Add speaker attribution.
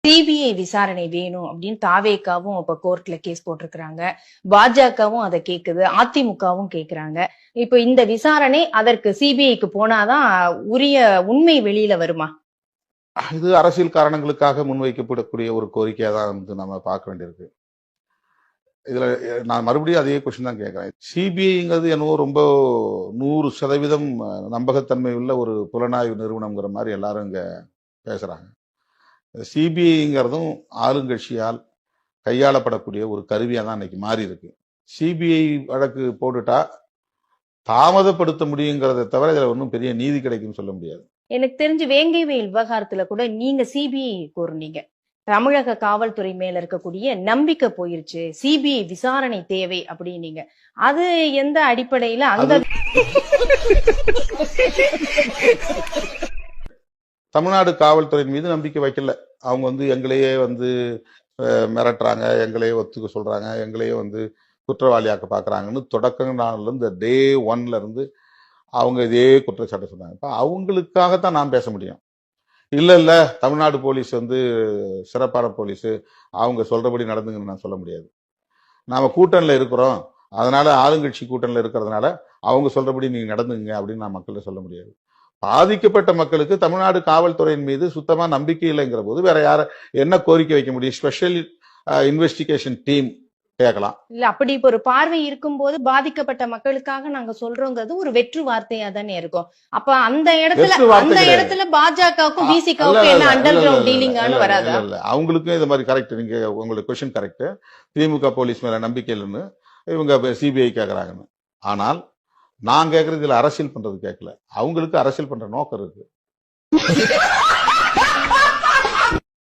Speaker 1: CBI விசாரணை வேணும் அப்படின்னு தாவேகாவும் இப்ப கோர்ட்ல கேஸ் போட்டிருக்கிறாங்க. பாஜகவும் அதை கேக்குது, அதிமுகவும் கேக்குறாங்க. இப்ப இந்த விசாரணை அதற்கு சிபிஐக்கு போனாதான் உரிய உண்மை வெளியில வருமா?
Speaker 2: இது அரசியல் காரணங்களுக்காக முன்வைக்கப்படக்கூடிய ஒரு கோரிக்கையா தான் வந்து நம்ம பார்க்க வேண்டியிருக்கு. இதுல நான் மறுபடியும் அதே கொஸ்டின் தான் கேட்கிறேன். சிபிஐங்கிறது என்னவோ ரொம்ப 100% நம்பகத்தன்மை உள்ள ஒரு புலனாய்வு நிறுவனம்ங்கிற மாதிரி எல்லாரும் இங்க பேசுறாங்க. சிபிஐங்கிறதும் ஆளுங்கட்சியால் கையாளப்படக்கூடிய ஒரு கருவியா தான் இன்னைக்கு மாறி இருக்கு. சிபிஐ வழக்கு போட்டுட்டா தாமதப்படுத்த முடியுங்கிறத தவிர இதுல ஒன்றும் பெரிய நீதி கிடைக்கும்னு சொல்ல முடியாது.
Speaker 1: எனக்கு தெரிஞ்சு வேங்கை வயல் விவகாரத்துல கூட நீங்க சிபிஐ கோருனீங்க. தமிழக காவல்துறை மேல இருக்கக்கூடிய நம்பிக்கை போயிருச்சு, சிபிஐ விசாரணை தேவை அப்படின்னீங்க. அது எந்த அடிப்படையில அந்த
Speaker 2: தமிழ்நாடு காவல்துறையின் மீது நம்பிக்கை வைக்கல. அவங்க வந்து எங்களையே வந்து மிரட்டுறாங்க, எங்களையே ஒத்துக்க சொல்றாங்க, எங்களையே வந்து குற்றவாளியாக்க பாக்குறாங்கன்னு தொடக்க நாள்ல இருந்து டே 1ல இருந்து அவங்க இதே குற்றச்சாட்டு சொன்னாங்க. இப்ப அவங்களுக்காகத்தான் நான் பேச முடியும். இல்ல தமிழ்நாடு போலீஸ் வந்து சிறப்பான போலீஸ், அவங்க சொல்றபடி நடந்துங்கன்னு நான் சொல்ல முடியாது. நாம கூட்டணியில இருக்கிறோம், அதனால ஆளுங்கட்சி கூட்டணியில இருக்கிறதுனால அவங்க சொல்றபடி நீங்க நடந்துங்க அப்படின்னு நான் மக்கள்கிட்ட சொல்ல முடியாது. பாதிக்கப்பட்ட மக்களுக்கு தமிழ்நாடு காவல்துறையின் மீது சுத்தமா நம்பிக்கை இல்லைங்கிற போது வேற யார என்ன கோரிக்கை வைக்க முடியும்? ஸ்பெஷல் இன்வெஸ்டிகேஷன் டீம் கேட்கலாம்.
Speaker 1: இல்ல அப்படி இப்ப ஒரு பார்வை இருக்கும்போது பாதிக்கப்பட்ட மக்களுக்காக நாங்க சொல்றோங்கிறது ஒரு வெற்று வார்த்தையா தானே இருக்கும். அப்ப அந்த இடத்துல பாஜகவுக்கும் பிசிகவுக்கும் என்ன அண்டர் கிரவுண்ட் டீலிங்கான வராது.
Speaker 2: அவங்களுக்கும் இந்த மாதிரி கரெக்ட். நீங்க உங்களுக்கு கொஸ்டின் கரெக்ட். திமுக போலீஸ் மேல நம்பிக்கை இல்லைன்னு இவங்க சிபிஐ கேட்கறாங்கன்னு. ஆனால் நான் கேட்கறது இதுல அரசியல் பண்றது கேட்கல. அவங்களுக்கு அரசியல் பண்ற நோக்கம் இருக்கு.